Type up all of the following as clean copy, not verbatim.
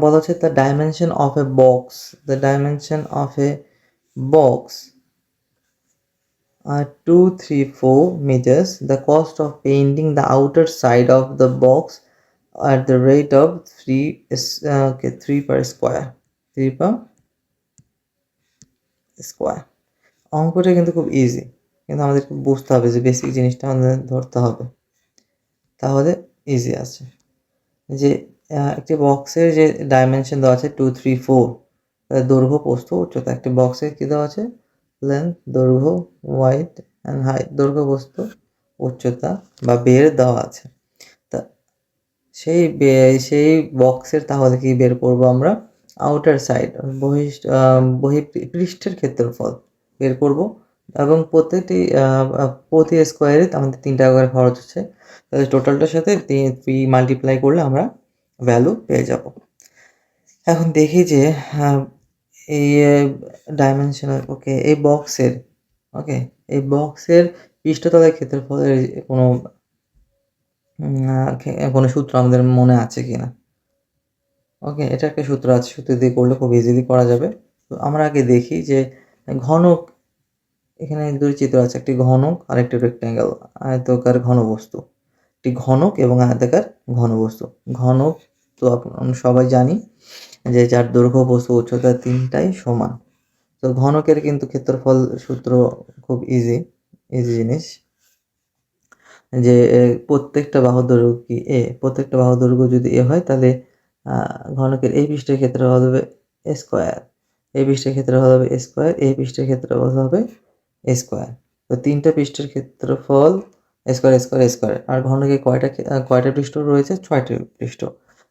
বলা হচ্ছে the dimension of A box, the dimension of A box 234 meters. The cost of painting the outer side of the box at the rate of 3 per square, 3 per square. অঙ্কটা কিন্তু খুব easy, কিন্তু আমাদেরকে বুঝতে হবে যে বেসিক জিনিসটা আমাদের ধরতে হবে, তাহলে ইজি আছে। যে একটি বক্সের যে ডাইমেনশন দেওয়া আছে 234, দৈর্ঘ্য প্রস্থ উচ্চতা। একটি বক্সের কী দেওয়া আছে? লেন্থ, দৈর্ঘ্য, ওয়াইড অ্যান্ড হাইট, দৈর্ঘ্য প্রস্থ উচ্চতা বা বের দেওয়া আছে। তা সেই বক্সের তাহলে কি বের করব আমরা? আউটার সাইড, পৃষ্ঠের ক্ষেত্রফল বের করব, এবং প্রতি স্কোয়ারে আমাদের 3 টাকা করে খরচ হচ্ছে। তাহলে টোটালটার সাথে 3 মাল্টিপ্লাই করলে আমরা ভ্যালু পেয়ে যাব। এখন দেখি যে এই ডাইমেনশনাল এই বক্সের এই বক্সের পৃষ্ঠতলের ক্ষেত্রফলের কোনো সূত্র আমাদের মনে আছে কিনা? এটা একটা সূত্র আছে, সূত্র দিয়ে করলে খুব ইজিলি করা যাবে। তো আমরা আগে দেখি যে ঘনক, এখানে 2 চিত্র আছে, একটি ঘনক আর একটি রেক্ট্যাঙ্গেল, আয়তাকার ঘনবস্তু। একটি ঘনক এবং আয়তাকার ঘনবস্তু। ঘনক তো আমরা সবাই জানি যে যার দৈর্ঘ্য, প্রস্থ, উচ্চতা 3টাই সমান। তো ঘনকের কিন্তু ক্ষেত্রফল সূত্র খুব ইজি জিনিস, যে প্রত্যেকটা বাহুর দৈর্ঘ্য কি এ, প্রত্যেকটা বাহুর দৈর্ঘ্য যদি এ হয় তাহলে ঘনকের এই পৃষ্ঠের ক্ষেত্রফল হবে এ স্কোয়ার, এই পৃষ্ঠের ক্ষেত্রফল হবে এ স্কোয়ার, এই পৃষ্ঠের ক্ষেত্রফল হবে এ স্কোয়ার। তো 3টা পৃষ্ঠের ক্ষেত্রফল স্কোয়ার স্কোয়ার স্কোয়ার। আর ঘনকে কয়টা পৃষ্ঠ রয়েছে? 6টি পৃষ্ঠ।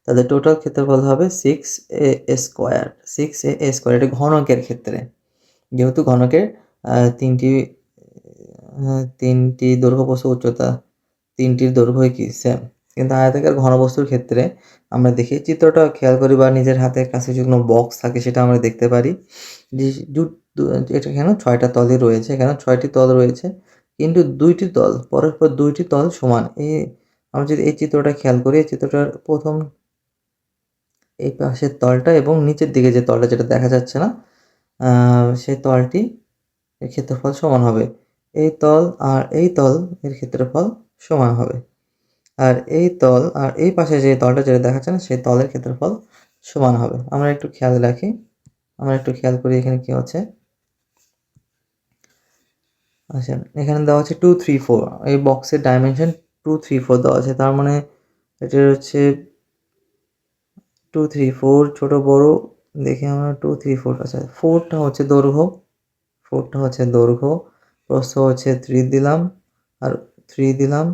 তাদের টোটাল ক্ষেত্রফল হবে 6a স্কোয়ার, 6a স্কোয়ার। এটা ঘনকের ক্ষেত্রে, যেহেতু ঘনকের তিনটি দৈর্ঘ্য, প্রস্থ, উচ্চতা, 3টির দৈর্ঘ্যই কি সেম। কিন্তু আয়তাকার ঘনবস্তুর ক্ষেত্রে আমরা দেখি, চিত্রটা খেয়াল করি বা নিজের হাতের কাছে যে কোনো বক্স থাকে সেটা আমরা দেখতে পারি যে এটা এখানে 6টা তলই রয়েছে, এখানে 6টি তল রয়েছে, কিন্তু 2টি তল পরস্পর 2টি তল সমান। আমরা যদি এই চিত্রটা খেয়াল করি, এই চিত্রটার প্রথম এই পাশের তলটা এবং নিচের দিকে যে তলটা যেটা দেখা যাচ্ছে না, সেই তলটি এর ক্ষেত্রফল সমান হবে। এই তল আর এই তল এর ক্ষেত্রফল সমান হবে। আর এই তল আর এই পাশে যে তলটা যেটা দেখা যাচ্ছে না, সেই তলের ক্ষেত্রফল সমান হবে। আমরা একটু খেয়াল রাখি, আমরা একটু খেয়াল করি এখানে কি হচ্ছে। আচ্ছা, এখানে দেওয়া আছে 234, এই বক্সের ডাইমেনশন 234 দেওয়া আছে। তার মানে এটা হচ্ছে 234, ছোট বড় দেখি আমরা 234। আচ্ছা, 4টা হচ্ছে দৈর্ঘ্য, 4টা হচ্ছে দৈর্ঘ্য, প্রস্থ হচ্ছে 3 দিলাম আর 3 দিলাম,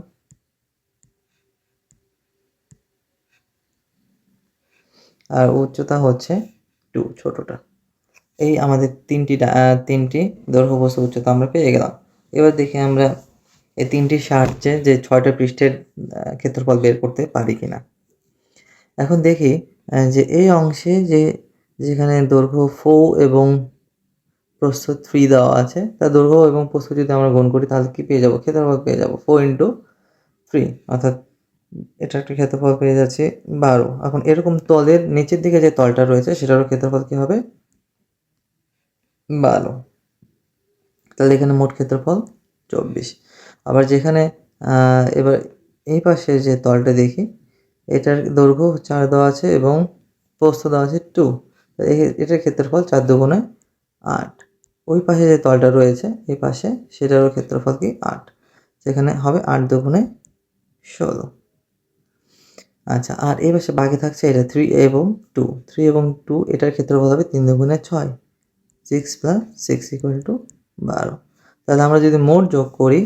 আর উচ্চতা হচ্ছে 2, ছোটটা। এই আমাদের তিনটি দৈর্ঘ্য, প্রস্থ, উচ্চতা আমরা পেয়ে গেলাম। এবার দেখি আমরা এই 3টির সাহায্যে যে 6টা পৃষ্ঠের ক্ষেত্রফল বের করতে পারি কিনা। এখন দেখি যে এই অংশে যেখানে দৈর্ঘ্য 4 এবং প্রস্থ 3 দেওয়া আছে, তার দৈর্ঘ্য এবং প্রস্থ যদি আমরা গুণ করি তাহলে কি পেয়ে যাব? ক্ষেত্রফল পেয়ে যাব 4 × 3, অর্থাৎ এটা একটা ক্ষেত্রফল পেয়ে যাচ্ছে 12। এখন এরকম তলের নিচের দিকে যে তলটা রয়েছে সেটারও ক্ষেত্রফল কি হবে? 12। তাহলে এখানে মোট ক্ষেত্রফল 24। আবার যেখানে এবার এই পাশে যে তলটা দেখি, এটার দৈর্ঘ্য 4 দেওয়া আছে এবং প্রস্থ দেওয়া আছে 2। এটার ক্ষেত্রফল 4 × 2 = 8। ওই পাশে যে তলটা রয়েছে এই পাশে, সেটারও ক্ষেত্রফল কি 8, সেখানে হবে 8 × 2 = 16। আচ্ছা, আর এই পাশে বাকি থাকছে এটা 3 এবং 2, 3 এবং 2, এটার ক্ষেত্রফল হবে 3 × 2 = 6, 6 + 6 = 12। তাহলে আমরা যদি মোট যোগ করি,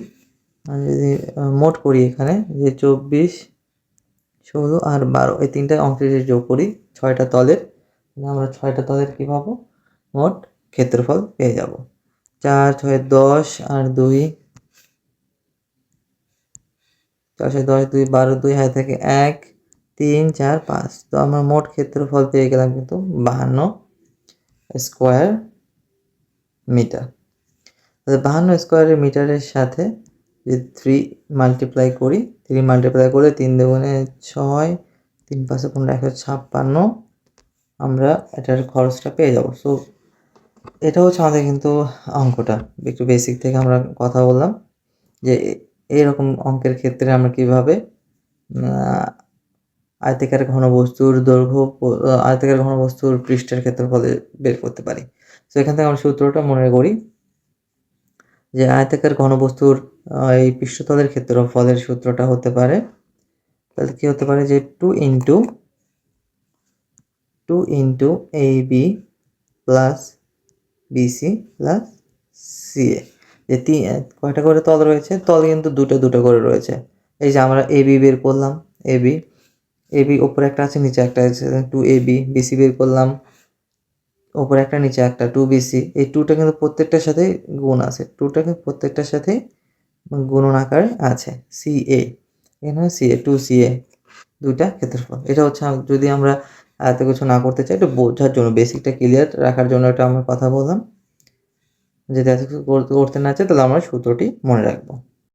মোট করি এখানে যে 24, 16 আর 12, এই 3টা অংশের যে যোগ করি 6টা তলের, আমরা 6টা তলের কি পাবো? মোট ক্ষেত্রফল পেয়ে যাব। 4, 6, 10 আর 2, 4, 6, 10, 2, 12, 2 হাতে থাকে 1, 3, 4, 5। তো আমরা মোট ক্ষেত্রফল পেয়ে গেলাম কিন্তু 52 স্কোয়ার মিটার। তাহলে 52 স্কোয়ার মিটারের সাথে যদি 3 মাল্টিপ্লাই করি, 3 মাল্টিপ্লাই করলে 3 × 2 = 6, 3 × 5 = 15, 156 আমরা এটার খরচটা পেয়ে যাব। সো এটা হচ্ছে আমাদের কিন্তু অঙ্কটা। একটু বেসিক থেকে আমরা কথা বললাম যে এইরকম অঙ্কের ক্ষেত্রে আমরা কিভাবে আয়তাকার ঘনবস্তুর দৈর্ঘ্য আয়তাকার ঘনবস্তুর পৃষ্ঠের ক্ষেত্রফল বের করতে পারি। সো এখান থেকে আমরা সূত্রটা মনে করি যে আয়তাকার ঘনবস্তুর এই পৃষ্ঠতলের ক্ষেত্রফলের সূত্রটা হতে পারে, তাহলে কি হতে পারে যে 2 into AB plus BC plus CA। যে কয়টা করে তল রয়েছে? তল কিন্তু দুটো করে রয়েছে। এই যে আমরা AB বের করলাম, AB উপরে একটা আছে, নিচে একটা আছে, 2AB। BC বের করলাম, উপরে একটা নিচে একটা, 2BC। এই 2টা কিন্তু প্রত্যেকটার সাথে গুণ আছে, 2টা কিন্তু প্রত্যেকটার সাথে গুণন আকারে আছে। CA, এখানে CA, 2CA, দুইটা ক্ষেত্রফল। এটা হচ্ছে যদি আমরা এত কিছু না করতে চাই, একটু বোঝার জন্য, বেসিকটা ক্লিয়ার রাখার জন্য এটা আমরা কথা বললাম। যদি এত কিছু করতে না চাই তাহলে আমরা সূত্রটি মনে রাখবো।